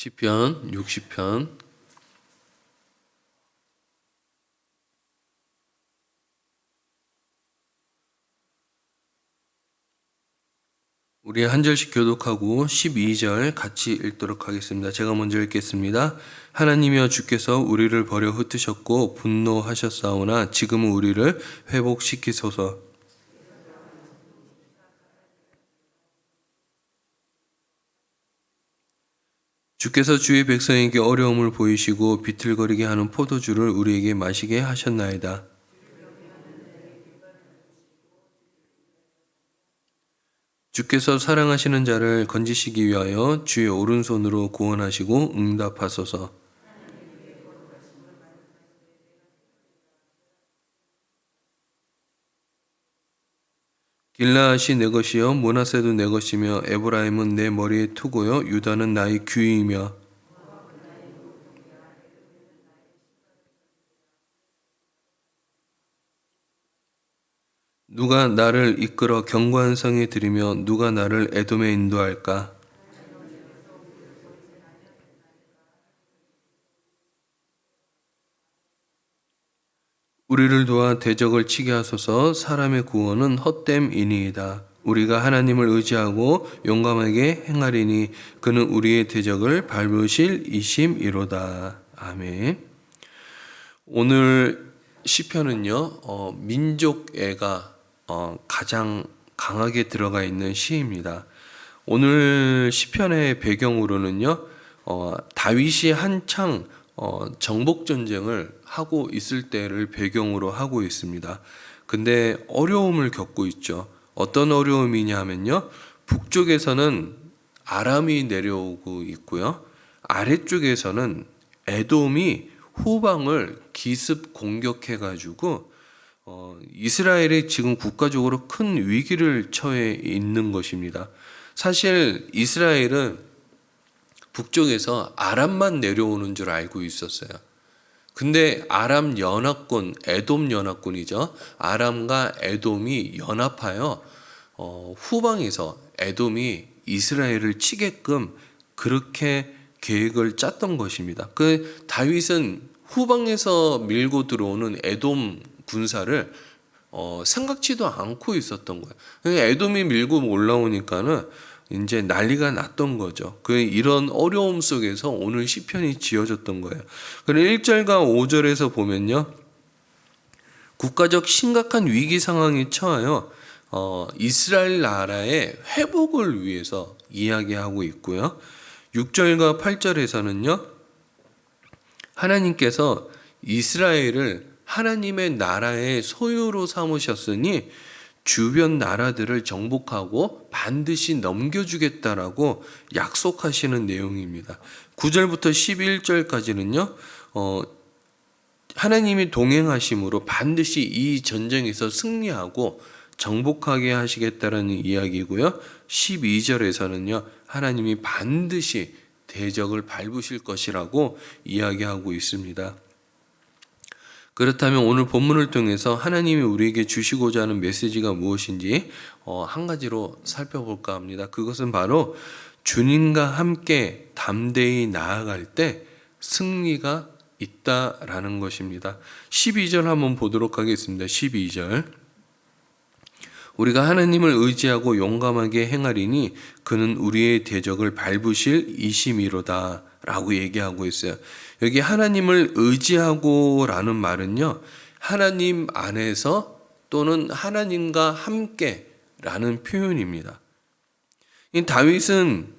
시편 60편. 우리 한 절씩 교독하고 12절 같이 읽도록 하겠습니다. 제가 먼저 읽겠습니다. 하나님이여, 주께서 우리를 버려 흩으셨고 분노하셨사오나 지금은 우리를 회복시키소서. 주께서 주의 백성에게 어려움을 보이시고 비틀거리게 하는 포도주를 우리에게 마시게 하셨나이다. 주께서 사랑하시는 자를 건지시기 위하여 주의 오른손으로 구원하시고 응답하소서. 길라앗이 내 것이요 므낫세도 내 것이며 에브라임은 내 머리의 투고요 유다는 나의 귀이며. 누가 나를 이끌어 견고한 성에 들이며 누가 나를 에돔에 인도할까? 우리를 도와 대적을 치게 하소서. 사람의 구원은 헛됨이니이다. 우리가 하나님을 의지하고 용감하게 행하리니 그는 우리의 대적을 밟으실 이심이로다. 아멘. 오늘 시편은요, 민족애가 가장 강하게 들어가 있는 시입니다. 오늘 시편의 배경으로는요, 다윗이 한창 정복 전쟁을 하고 있을 때를 배경으로 하고 있습니다. 근데 어려움을 겪고 있죠. 어떤 어려움이냐 하면요, 북쪽에서는 아람이 내려오고 있고요, 아래쪽에서는 에돔이 후방을 기습 공격해가지고 이스라엘이 지금 국가적으로 큰 위기를 처해 있는 것입니다. 사실 이스라엘은 북쪽에서 아람만 내려오는 줄 알고 있었어요. 근데 아람 연합군, 에돔 연합군이죠. 아람과 에돔이 연합하여 후방에서 에돔이 이스라엘을 치게끔 그렇게 계획을 짰던 것입니다. 그 다윗은 후방에서 밀고 들어오는 에돔 군사를 생각지도 않고 있었던 거예요. 에돔이 밀고 올라오니까는 이제 난리가 났던 거죠. 이런 어려움 속에서 오늘 시편이 지어졌던 거예요. 그리고 1절과 5절에서 보면요, 국가적 심각한 위기 상황에 처하여 이스라엘 나라의 회복을 위해서 이야기하고 있고요. 6절과 8절에서는요, 하나님께서 이스라엘을 하나님의 나라의 소유로 삼으셨으니 주변 나라들을 정복하고 반드시 넘겨주겠다라고 약속하시는 내용입니다. 9절부터 11절까지는요, 하나님이 동행하심으로 반드시 이 전쟁에서 승리하고 정복하게 하시겠다라는 이야기고요. 12절에서는요, 하나님이 반드시 대적을 밟으실 것이라고 이야기하고 있습니다. 그렇다면 오늘 본문을 통해서 하나님이 우리에게 주시고자 하는 메시지가 무엇인지 한 가지로 살펴볼까 합니다. 그것은 바로 주님과 함께 담대히 나아갈 때 승리가 있다라는 것입니다. 12절 한번 보도록 하겠습니다. 12절. 우리가 하나님을 의지하고 용감하게 행하리니 그는 우리의 대적을 밟으실 이심이로다 라고 얘기하고 있어요. 여기 하나님을 의지하고 라는 말은요, 하나님 안에서 또는 하나님과 함께 라는 표현입니다. 이 다윗은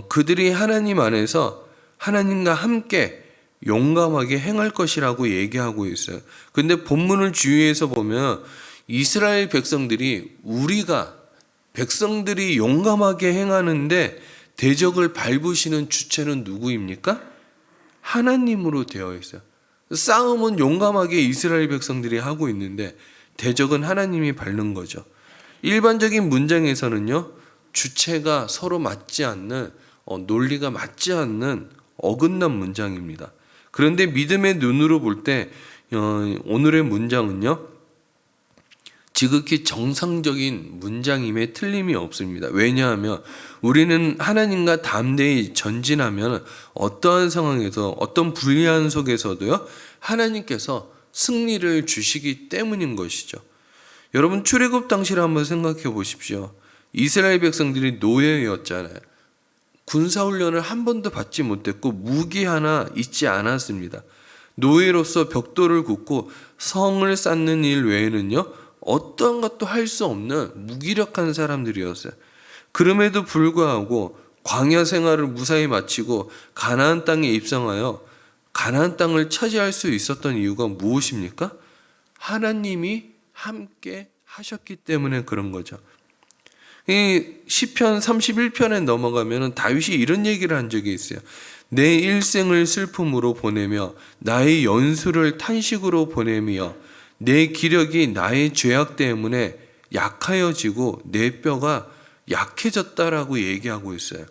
그들이 하나님 안에서 하나님과 함께 용감하게 행할 것이라고 얘기하고 있어요. 근데 본문을 주위에서 보면 이스라엘 백성들이 백성들이 용감하게 행하는데 대적을 밟으시는 주체는 누구입니까? 하나님으로 되어 있어요. 싸움은 용감하게 이스라엘 백성들이 하고 있는데 대적은 하나님이 밟는 거죠. 일반적인 문장에서는요, 주체가 서로 맞지 않는, 논리가 맞지 않는 어긋난 문장입니다. 그런데 믿음의 눈으로 볼 때 오늘의 문장은요, 지극히 정상적인 문장임에 틀림이 없습니다. 왜냐하면 우리는 하나님과 담대히 전진하면 어떠한 상황에서 어떤 불리한 속에서도요 하나님께서 승리를 주시기 때문인 것이죠. 여러분 출애굽 당시를 한번 생각해 보십시오. 이스라엘 백성들이 노예였잖아요. 군사훈련을 한 번도 받지 못했고 무기 하나 있지 않았습니다. 노예로서 벽돌을 굽고 성을 쌓는 일 외에는요 어떤 것도 할 수 없는 무기력한 사람들이었어요. 그럼에도 불구하고 광야 생활을 무사히 마치고 가나안 땅에 입성하여 가나안 땅을 차지할 수 있었던 이유가 무엇입니까? 하나님이 함께 하셨기 때문에 그런 거죠. 이 시편 31편에 넘어가면 다윗이 이런 얘기를 한 적이 있어요. 내 일생을 슬픔으로 보내며 나의 연수를 탄식으로 보내며 내 기력이 나의 죄악 때문에 약하여지고 내 뼈가 약해졌다라고 얘기하고 있어요.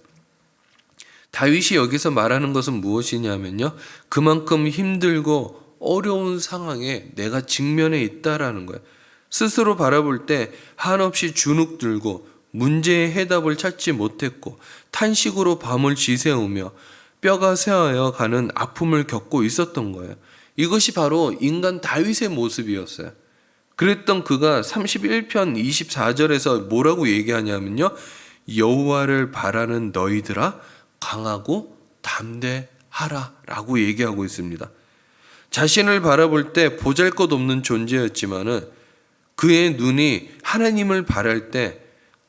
다윗이 여기서 말하는 것은 무엇이냐면요. 그만큼 힘들고 어려운 상황에 내가 직면해 있다라는 거예요. 스스로 바라볼 때 한없이 주눅들고 문제의 해답을 찾지 못했고 탄식으로 밤을 지새우며 뼈가 쇠하여 가는 아픔을 겪고 있었던 거예요. 이것이 바로 인간 다윗의 모습이었어요. 그랬던 그가 31편 24절에서 뭐라고 얘기하냐면요. 여호와를 바라는 너희들아 강하고 담대하라 라고 얘기하고 있습니다. 자신을 바라볼 때 보잘것없는 존재였지만은 그의 눈이 하나님을 바랄 때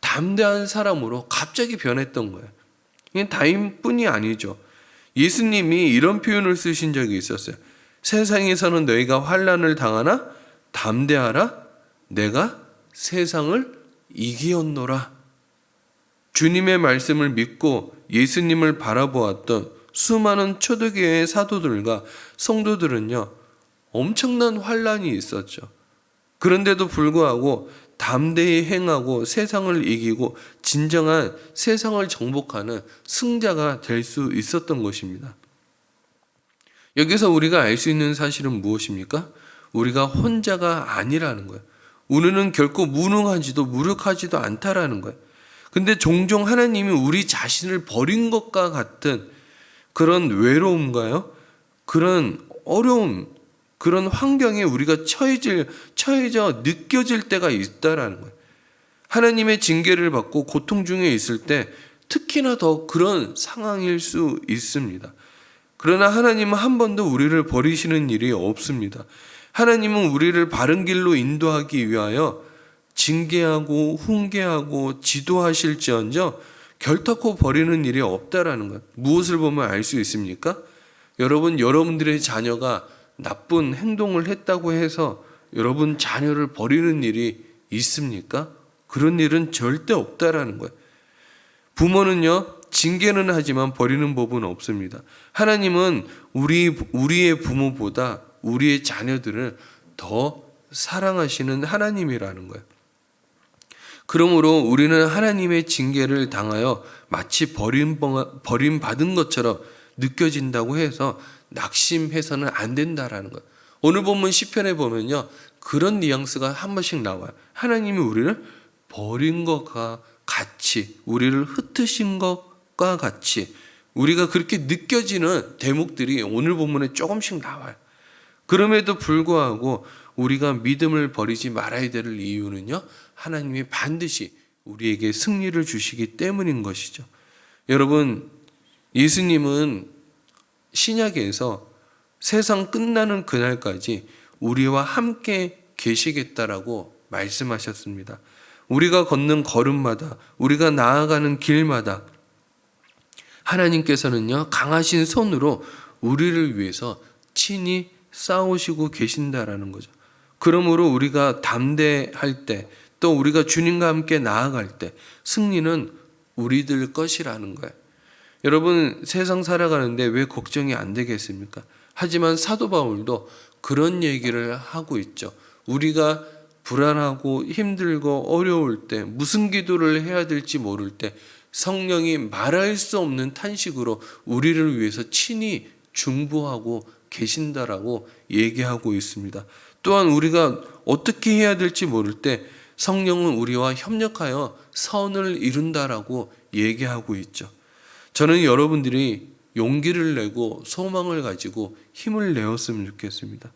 담대한 사람으로 갑자기 변했던 거예요. 이게 다윗뿐이 아니죠. 예수님이 이런 표현을 쓰신 적이 있었어요. 세상에서는 너희가 환난을 당하나 담대하라 내가 세상을 이기었노라. 주님의 말씀을 믿고 예수님을 바라보았던 수많은 초대교회의 사도들과 성도들은요 엄청난 환난이 있었죠. 그런데도 불구하고 담대히 행하고 세상을 이기고 진정한 세상을 정복하는 승자가 될 수 있었던 것입니다. 여기서 우리가 알 수 있는 사실은 무엇입니까? 우리가 혼자가 아니라는 거예요. 우리는 결코 무능하지도 무력하지도 않다라는 거예요. 근데 종종 하나님이 우리 자신을 버린 것과 같은 그런 외로움가요? 그런 어려움, 그런 환경에 우리가 처해져 느껴질 때가 있다라는 거예요. 하나님의 징계를 받고 고통 중에 있을 때 특히나 더 그런 상황일 수 있습니다. 그러나 하나님은 한 번도 우리를 버리시는 일이 없습니다. 하나님은 우리를 바른 길로 인도하기 위하여 징계하고 훈계하고 지도하실지언정 결단코 버리는 일이 없다라는 것. 무엇을 보면 알 수 있습니까? 여러분들의 자녀가 나쁜 행동을 했다고 해서 여러분 자녀를 버리는 일이 있습니까? 그런 일은 절대 없다라는 거예요. 부모는요, 징계는 하지만 버리는 법은 없습니다. 하나님은 우리의 부모보다 우리의 자녀들을 더 사랑하시는 하나님이라는 거예요. 그러므로 우리는 하나님의 징계를 당하여 마치 버림받은 것처럼 느껴진다고 해서 낙심해서는 안 된다라는 거예요. 오늘 본문 시편에 보면요. 그런 뉘앙스가 한 번씩 나와요. 하나님이 우리를 버린 것과 같이, 우리를 흩으신 것과 같이 우리가 그렇게 느껴지는 대목들이 오늘 본문에 조금씩 나와요. 그럼에도 불구하고 우리가 믿음을 버리지 말아야 될 이유는요. 하나님이 반드시 우리에게 승리를 주시기 때문인 것이죠. 여러분, 예수님은 신약에서 세상 끝나는 그날까지 우리와 함께 계시겠다라고 말씀하셨습니다. 우리가 걷는 걸음마다, 우리가 나아가는 길마다 하나님께서는요, 강하신 손으로 우리를 위해서 친히 싸우시고 계신다라는 거죠. 그러므로 우리가 담대할 때, 또 우리가 주님과 함께 나아갈 때 승리는 우리들 것이라는 거예요. 여러분, 세상 살아가는데 왜 걱정이 안 되겠습니까? 하지만 사도 바울도 그런 얘기를 하고 있죠. 우리가 불안하고 힘들고 어려울 때, 무슨 기도를 해야 될지 모를 때 성령이 말할 수 없는 탄식으로 우리를 위해서 친히 중보하고 계신다라고 얘기하고 있습니다. 또한 우리가 어떻게 해야 될지 모를 때 성령은 우리와 협력하여 선을 이룬다라고 얘기하고 있죠. 저는 여러분들이 용기를 내고 소망을 가지고 힘을 내었으면 좋겠습니다.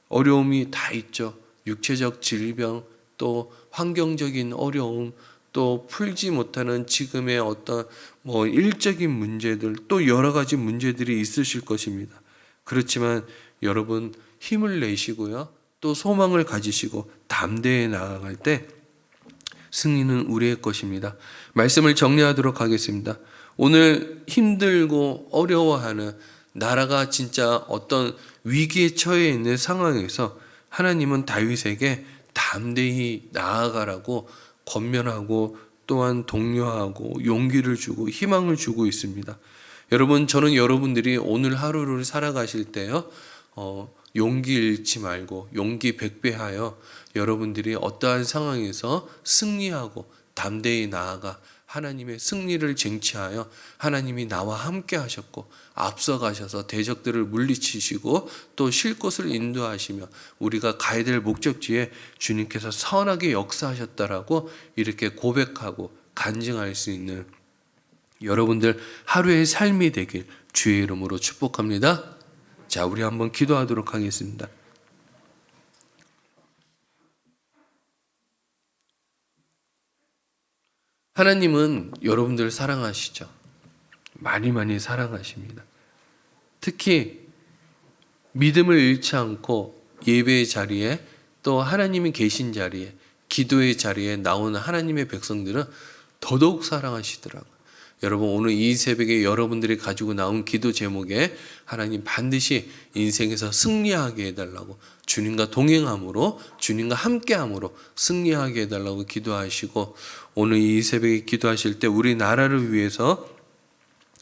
어려움이 다 있죠. 육체적 질병, 또 환경적인 어려움, 또 풀지 못하는 지금의 어떤 일적인 문제들, 또 여러 가지 문제들이 있으실 것입니다. 그렇지만 여러분 힘을 내시고요. 또 소망을 가지시고 담대히 나아갈 때 승리는 우리의 것입니다. 말씀을 정리하도록 하겠습니다. 오늘 힘들고 어려워하는, 나라가 진짜 어떤 위기에 처해 있는 상황에서 하나님은 다윗에게 담대히 나아가라고 권면하고 또한 독려하고 용기를 주고 희망을 주고 있습니다. 여러분, 저는 여러분들이 오늘 하루를 살아가실 때요, 용기 잃지 말고 용기 백배하여 여러분들이 어떠한 상황에서 승리하고 담대히 나아가 하나님의 승리를 쟁취하여 하나님이 나와 함께 하셨고 앞서가셔서 대적들을 물리치시고 또 쉴 곳을 인도하시며 우리가 가야 될 목적지에 주님께서 선하게 역사하셨다라고 이렇게 고백하고 간증할 수 있는 여러분들 하루의 삶이 되길 주의 이름으로 축복합니다. 자, 우리 한번 기도하도록 하겠습니다. 하나님은 여러분들을 사랑하시죠. 많이 사랑하십니다. 특히 믿음을 잃지 않고 예배의 자리에 또 하나님이 계신 자리에 기도의 자리에 나오는 하나님의 백성들은 더더욱 사랑하시더라고요. 여러분, 오늘 이 새벽에 여러분들이 가지고 나온 기도 제목에 하나님 반드시 인생에서 승리하게 해달라고, 주님과 동행함으로 주님과 함께함으로 승리하게 해달라고 기도하시고, 오늘 이 새벽에 기도하실 때 우리 나라를 위해서,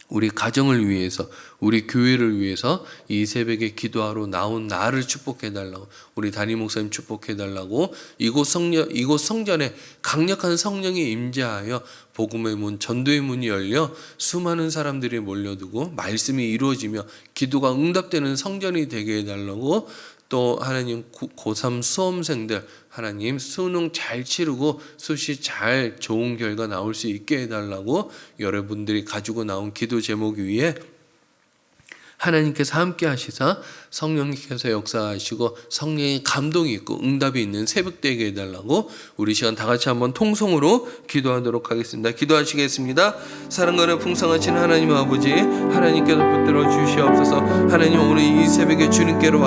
우리 가정을 위해서, 우리 교회를 위해서 이 새벽에 기도하러 나온 나를 축복해달라고, 우리 담임 목사님 축복해달라고, 이곳 성전에 강력한 성령이 임재하여 복음의 문, 전도의 문이 열려 수많은 사람들이 몰려들고 말씀이 이루어지며 기도가 응답되는 성전이 되게 해달라고, 또 하나님 고3 수험생들 하나님 수능 잘 치르고 수시 잘 좋은 결과 나올 수 있게 해달라고 여러분들이 가지고 나온 기도 제목 위에 하나님께서 함께 하시사 성령님께서 역사하시고 성령의 감동이 있고 응답이 있는 새벽 되게 해달라고 우리 시간 다 같이 한번 통성으로 기도하도록 하겠습니다. 기도하시겠습니다. 사랑과는 풍성하신 하나님 아버지, 하나님께서 붙들어 주시옵소서. 하나님, 오늘 이 새벽에 주님께로